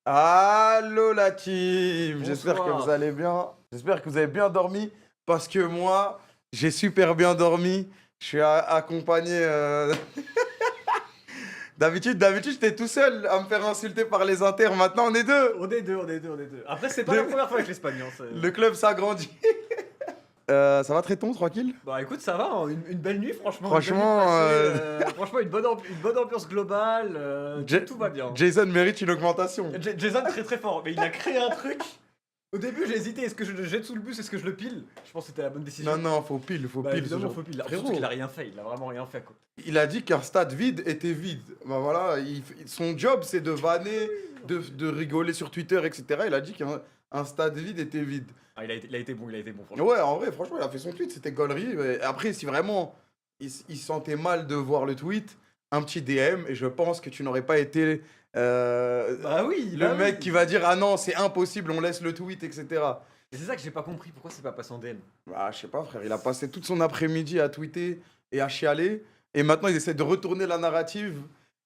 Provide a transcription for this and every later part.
Allô la team, j'espère que vous Bonsoir. allez bien. J'espère que vous avez bien dormi parce que moi, j'ai super bien dormi. Je suis accompagné. D'habitude, j'étais tout seul à me faire insulter par les inters. Maintenant, on est deux. On est deux. Après, c'est pas la Le, première fois avec l'Espagne. Hein, le club s'agrandit. Ça va, Traiton, tranquille? Bah écoute, ça va, hein, une belle nuit, franchement. Une belle nuit Franchement, passée, franchement, une bonne ambiance globale. Tout va bien. Jason mérite une augmentation. Jason, très très fort, mais il a créé un truc. Au début, j'ai hésité, est-ce que je le jette sous le bus, est-ce que je le pile? Je pense que c'était la bonne décision. Non, faut pile, faut Bah pile. évidemment, faut pile. Surtout Frérot, qu'il a rien fait, il a vraiment rien fait, quoi. il a dit qu'un stade vide était vide. Bah voilà, son job c'est de vanner, de rigoler sur Twitter, etc. Il a dit qu'un stade vide était vide. Ah, il a été bon, franchement. Ouais, en vrai, franchement, il a fait son tweet, c'était gaulerie. Mais après, si vraiment il sentait mal de voir le tweet, un petit DM, et je pense que tu n'aurais pas été Bah oui, le bah mec oui. qui va dire ah non, c'est impossible, on laisse le tweet, etc. Et c'est ça que j'ai pas compris, pourquoi c'est pas passé en DM? Bah, je sais pas, frère, il a passé toute son après-midi à tweeter et à chialer, et maintenant ils essaient de retourner la narrative.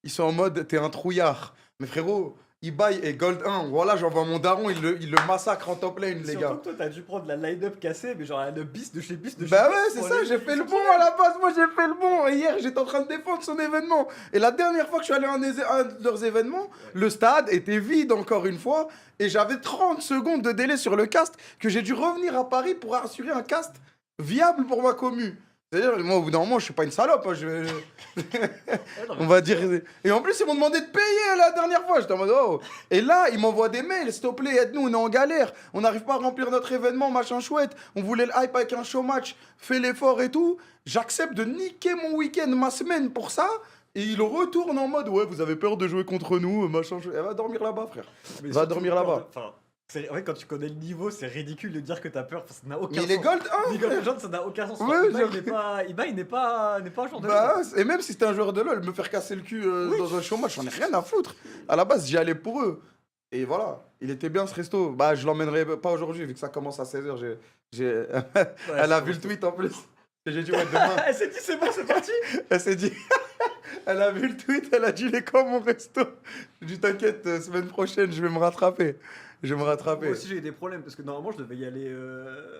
Ils sont en mode t'es un trouillard. Mais frérot, Ibai et Gold 1, voilà, j'envoie mon daron, il le massacre en top lane, les Surtout gars. que toi, t'as dû prendre la line-up cassée, mais genre le bis de chez bis de chez Bah bis ouais, c'est pour ça, aller j'ai fait le sur bon ton à la base, moi j'ai fait le bon. Et hier, j'étais en train de défendre son événement. Et la dernière fois que je suis allé à un de leurs événements, le stade était vide encore une fois. Et j'avais 30 secondes de délai sur le cast que j'ai dû revenir à Paris pour assurer un cast viable pour ma commu. C'est-à-dire, moi, au bout d'un moment, je suis pas une salope. Hein, Ouais, non, mais on va dire. Et en plus, ils m'ont demandé de payer la dernière fois. J'étais en mode, oh. Et là, ils m'envoient des mails. S'il te plaît, aide-nous, on est en galère. On n'arrive pas à remplir notre événement, machin chouette. On voulait le hype avec un show match. Fais l'effort et tout. J'accepte de niquer mon week-end, ma semaine pour ça. Et il retourne en mode, ouais, vous avez peur de jouer contre nous, machin chouette. Elle va dormir là-bas, frère. mais Va surtout dormir là-bas. Enfin, en fait, quand tu connais le niveau, c'est ridicule de dire que t'as peur, ça n'a aucun Mais sens. il est gold 1. League of Legends, ça n'a aucun sens. Ouais, Enfin, genre- Ibai n'est pas un joueur de Bah, LoL. et même si c'était un joueur de LoL, me faire casser le cul Oui. dans un show match, j'en ai rien à foutre. À la base, j'y allais pour eux. Et voilà, il était bien ce resto. Bah, je l'emmènerai pas aujourd'hui, vu que ça commence à 16h. Elle a vu le tweet en plus. Et j'ai dit, ouais, demain. Elle s'est dit, c'est bon, c'est parti. Elle s'est dit. Elle a vu le tweet, elle a dit, il est quand mon resto? J'ai dit, t'inquiète, semaine prochaine, je vais me rattraper. Je vais me rattraper. Moi aussi, j'ai eu des problèmes parce que normalement, je devais y aller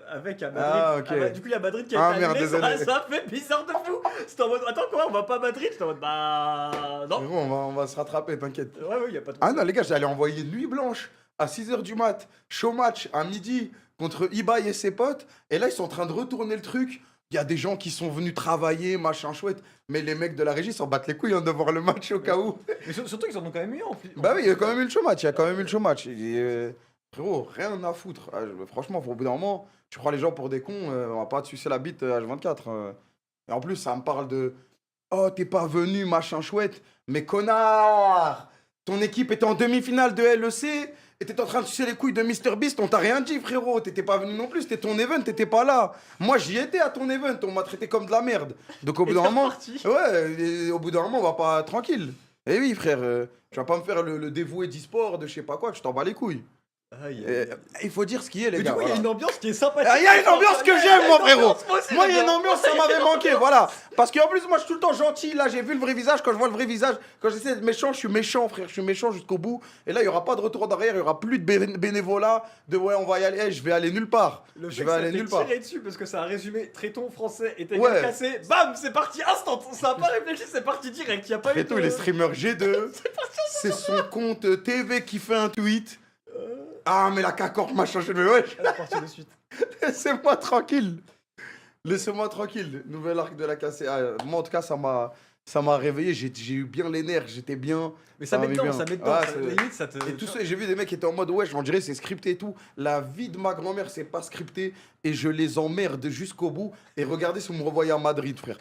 avec à Madrid. Ah, ok. Du coup, il y a Madrid qui a Ah, été merde, annulé, désolé. ça fait bizarre de fou. C'était en mode, attends, quoi, on va pas à Madrid? J'étais en mode, bah. Non. Frérot, on va se rattraper, t'inquiète. Ouais, ouais, y a pas de Ah non, les gars, j'allais envoyer nuit blanche à 6h du mat, show match à midi contre Ibai et ses potes. Et là, ils sont en train de retourner le truc. Il y a des gens qui sont venus travailler, machin chouette. Mais les mecs de la régie s'en battent les couilles hein, de voir le match au cas où. Mais surtout qu'ils en ont quand même eu en plus. Bah oui, il y a quand même eu le show match. Il y a quand même eu le show match. Frérot, rien à foutre. Franchement, au bout d'un moment, tu crois les gens pour des cons, on va pas te sucer la bite H24. Et en plus, ça me parle de oh, t'es pas venu, machin chouette. Mais connard! Ton équipe était en demi-finale de LEC et t'étais en train de sucer les couilles de MrBeast, on t'a rien dit, frérot. T'étais pas venu non plus, c'était ton event, t'étais pas là. Moi, j'y étais à ton event, on m'a traité comme de la merde. Donc au bout Et d'un t'es moment. reparti. Ouais, et au bout d'un moment, on va pas tranquille. Eh oui, frère, tu vas pas me faire le dévoué d'e-sport, de je sais pas quoi, tu t'en bats les couilles. Aïe, Et, aïe, aïe. il faut dire ce qui est, les Mais gars. du coup, il y a voilà. une ambiance qui est sympathique. Ah, il y a une ambiance que j'aime, moi, frérot. aussi, Moi, il y a j'aime une bien. ambiance, ça m'avait manqué, voilà. Parce qu'en plus, moi, je suis tout le temps gentil. Là, j'ai vu le vrai visage. Quand je vois le vrai visage, quand j'essaie d'être méchant, je suis méchant, frère. Je suis méchant jusqu'au bout. Et là, il y aura pas de retour d'arrière. Il y aura plus de bénévolat. De ouais, on va y aller. Eh, je vais aller nulle part. Le Je fait vais que ça aller t'ait nulle part. tiré dessus parce que ça a résumé traiton français et t'as Ouais. cassé, bam, c'est parti instant. Ça a pas réfléchi, c'est parti direct. Y a pas eu Et tout, de... il est streamer G2. C'est son compte TV qui fait un tweet. Ah, mais la K-Corp m'a changé. Mais ouais, Elle est partie de suite. laissez-moi tranquille. Laissez-moi tranquille. Nouvel arc de la cassée. Ah, moi, en tout cas, ça m'a réveillé. J'ai eu bien les nerfs. J'étais bien. Mais ça met m'a mis dedans, bien. ça met dedans. Ah, ça, c'est- limite, ça te. Et tout ça, j'ai vu des mecs qui étaient en mode ouais, on dirait c'est scripté et tout. La vie de ma grand-mère, c'est pas scripté et je les emmerde jusqu'au bout. Et regardez si vous me revoyez à Madrid, frère.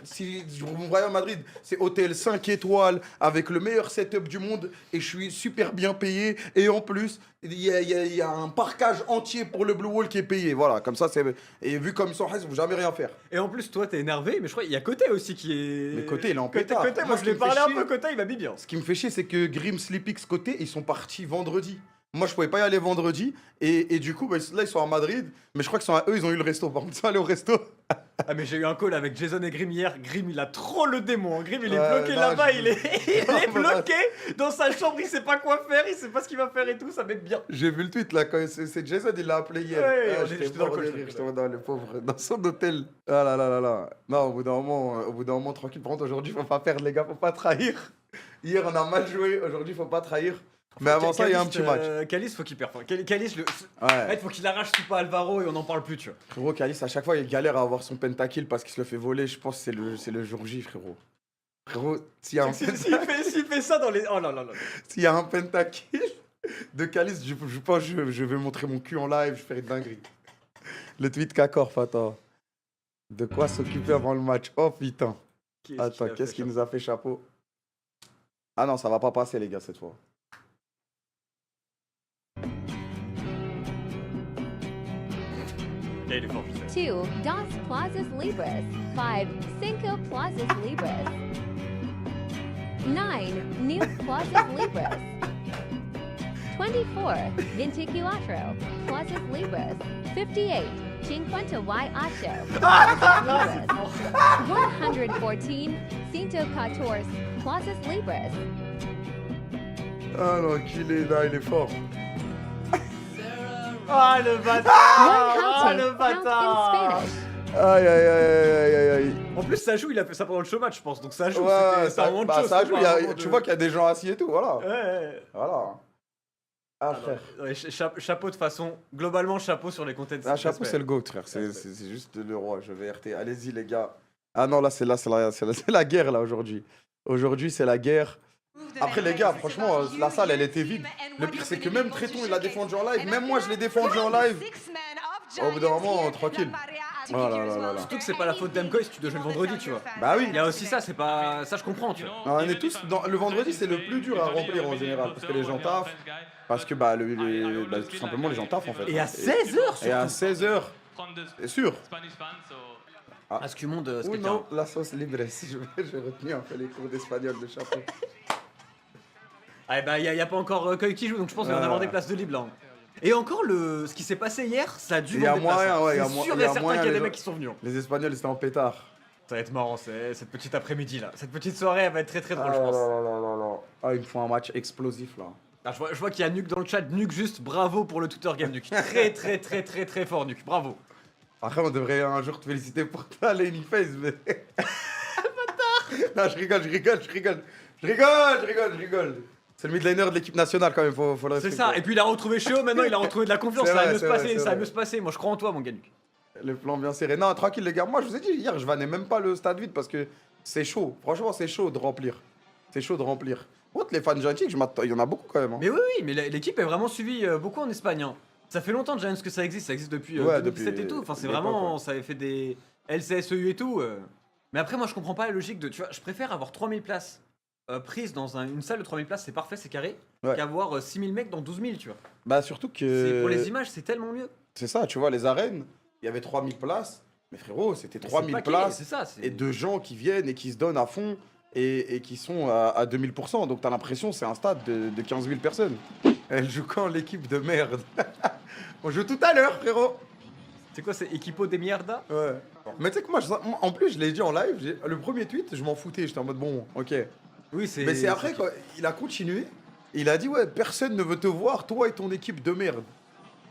Si vous me voyez à Madrid, c'est hôtel 5 étoiles avec le meilleur setup du monde et je suis super bien payé. Et en plus, il y a un parquage entier pour le Blue Wall qui est payé. Voilà, comme ça, c'est. Et vu comme ils sont ils vont jamais rien faire. Et en plus, toi, t'es énervé, mais je crois qu'il y a Côté aussi qui est. Mais Côté, il est en Côté, pétard. Côté, Moi, moi ce je qui lui ai me fait parlé un chier- peu, Côté, il m'a mis bien. Ce qui me fait chier, c'est que Grim, Sleepix côté, ils sont partis vendredi. Moi, je pouvais pas y aller vendredi. Et du coup, bah, là, ils sont à Madrid. Mais je crois eux, ils ont eu le resto. Par contre, ils sont allés au resto. Ah mais j'ai eu un call avec Jason et Grim hier. Grim il a trop le démon. Grim il est Ouais, bloqué non, là-bas, je- il est bloqué dans sa chambre, il sait pas quoi faire, il sait pas ce qu'il va faire et tout, ça m'aide bien. J'ai vu le tweet là, quand c'est Jason, il l'a appelé hier. Ouais, Ah, j'étais j'étais dans le mort call, de rire, j'étais dans le pauvre, dans son hôtel. Ah là là là là. Non, au bout d'un moment, tranquille. Par contre, aujourd'hui, faut pas perdre, les gars, faut pas trahir. Hier, on a mal joué, aujourd'hui, faut pas trahir. Mais avant ça, il y a un petit match. Calice faut qu'il perde. Calice Ouais. faut qu'il arrache tout pas Alvaro et on en parle plus, tu vois. Frérot, Calice, à chaque fois, il galère à avoir son pentakill parce qu'il se le fait voler. Je pense que c'est le jour J, frérot. Frérot, s'il y a un, S'il fait ça dans les. Oh là là là. s'il y a un pentakill de Calice, je pense que je vais montrer mon cul en live, je vais faire une dinguerie. Le tweet Kakor, Fata. De quoi s'occuper avant le match? Oh putain. Attends, qu'est-ce qui nous a fait chapeau? Ah non, ça va pas passer, les gars, cette fois. Il est fort, je sais. 2. Dos Plazas Libres. 5. Cinco Plazas Libres. 9. New Plazas Libres. 24. 24 Plazas Libres. 58. 58 Plazas Libres. 114. 114 Plazas Libres. Ah l'enculé, là, il est fort. Ah le bâtard. One Ah le counting count in bâtard. Spanish. Aïe, aïe, aïe, aïe, aïe, aïe. En plus ça joue, il a fait ça pendant le showmatch je pense, donc ça joue, Ouais, c'était ça, un moment de bah, show, ça c'était joue, pas un moment tu de- vois qu'il y a des gens assis et tout, voilà. Ouais. Voilà. Ah, frère. Ouais, chapeau de façon, globalement chapeau sur les contents. Ah, chapeau, c'est le GOAT, frère. C'est juste le roi. Je vais RT. Allez-y, les gars. Ah non, là, c'est la guerre, là, aujourd'hui. Aujourd'hui, c'est la guerre. Après, les gars, franchement, la salle, elle était vide. Le pire, c'est que même Tréton, il l'a défendu en live. Même moi, je l'ai défendu en live. Au bout d'un moment, tranquille. Oh là là là là. Surtout que c'est pas la faute d'Amcoy si tu dois jouer le vendredi, tu vois. Bah oui. Il y a aussi ça, c'est pas. Ça, je comprends, tu vois. On est tous le vendredi, c'est le plus dur à remplir en général. Parce que les gens taffent. Parce que, bah, tout simplement, les gens taffent, en fait. Et à 16h Et à 16h. C'est sûr. Ah, ce que monde, ce Ou que non, la sauce libre. J'ai retenu un peu les cours d'espagnol de chapeau. Ah, bah, y a pas encore Koy qui joue, donc je pense qu'il va y en avoir des places de libre là. hein. Et encore, ce qui s'est passé hier, ça a dû Il y a vendre des places, moyen, hein. ouais, il y a C'est mo- sûr il y et a certain moyen, qu'il y a les des gens- mecs qui sont venus. Les Espagnols, c'était en pétard. Ça va être marrant, cette petite après-midi là. Cette petite soirée, elle va être très très drôle, Ah je là pense. là là là là. Ah, il me faut un match explosif là. Ah, je vois qu'il y a Nuke dans le chat. Nuke, juste bravo pour le Twitter Game Nuke. Très très très très très fort, Nuke. Bravo. Après, on devrait un jour te féliciter pour ta Lady Face, mais. Non, je rigole. C'est le midliner de l'équipe nationale quand même, faut le C'est respecter. ça. Et puis il a retrouvé Cheo, maintenant il a retrouvé de la confiance. C'est Ça va vrai, mieux se c'est vrai, passer, c'est ça va vrai. mieux se passer. Moi je crois en toi, mon gars Nuke. Le plan bien serré. Non, tranquille les gars. Moi, je vous ai dit hier, je vannais même pas le stade vide parce que c'est chaud. Franchement, c'est chaud de remplir. C'est chaud de remplir. Autre les fans Giants, il y en a beaucoup quand même. Hein. Mais oui, mais l'équipe est vraiment suivie beaucoup en Espagne. hein. Ça fait longtemps Giants que ça existe depuis Ouais, 2017 depuis et tout. Enfin, c'est l'époque, vraiment, ouais. ça avait fait des LCSEU et tout. Mais après, moi je comprends pas la logique de. Tu vois, je préfère avoir 3000 places prises dans une salle de 3000 places, c'est parfait, c'est carré, Ouais. qu'avoir 6000 mecs dans 12 000, tu vois. Bah, surtout que. Pour les images, c'est tellement mieux. C'est ça, tu vois, les arènes, il y avait 3000 places. Mais frérot, c'était Mais 3000 c'est pas places. c'est ça. c'est- Et de gens qui viennent et qui se donnent à fond et qui sont à 2000%. Donc t'as l'impression c'est un stade de 15 000 personnes. Elle joue quand l'équipe de merde? On joue tout à l'heure, frérot. C'est quoi, c'est Equipo de Mierda? Ouais. Mais tu sais que moi, en plus, je l'ai dit en live, le premier tweet, je m'en foutais. J'étais en mode bon, ok. Oui, c'est. Mais c'est après, quand il a continué, il a dit ouais, personne ne veut te voir, toi et ton équipe de merde.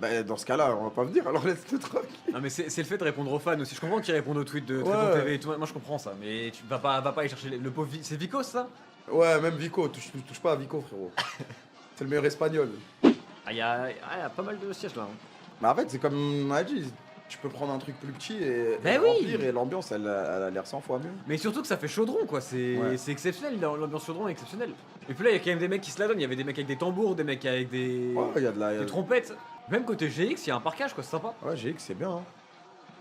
Bah, dans ce cas-là, on va pas venir, alors laisse-le tranquille. Non, mais c'est le fait de répondre aux fans aussi. Je comprends qu'ils répondent aux tweets de Tréton Ouais. TV et tout. Moi, je comprends ça. Mais tu vas pas aller chercher le pauvre. C'est Vico, ça? Ouais, même Vico, touche pas à Vico, frérot. C'est le meilleur espagnol. Ah, il y a pas mal de sièges là. hein. Mais en fait, c'est comme on a dit, tu peux prendre un truc plus petit et Ben oui. remplir et l'ambiance, elle a l'air 100 fois mieux. Mais surtout que ça fait chaudron, quoi. C'est Ouais. c'est exceptionnel. L'ambiance chaudron est exceptionnelle. Et puis là, il y a quand même des mecs qui se la donnent. Il y avait des mecs avec des tambours, des mecs avec des Ouais, il y a de la. trompettes. Même côté GX, il y a un parquage, quoi. C'est sympa. Ouais, GX, c'est bien. Hein.